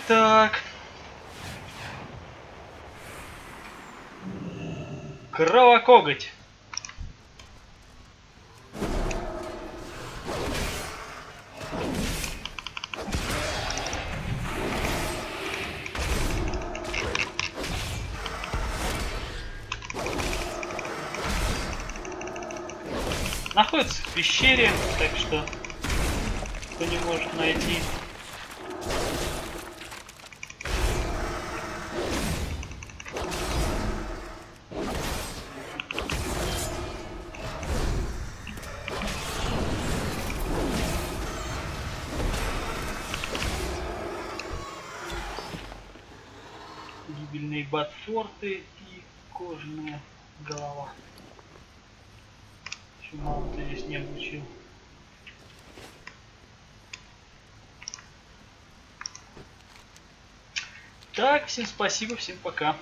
Так. Кровокоготь. Находится в пещере, так что кто не может найти. Гибельные ботфорты и кожаная голова. Еще мало кто здесь не обучил. Так, всем спасибо, всем пока.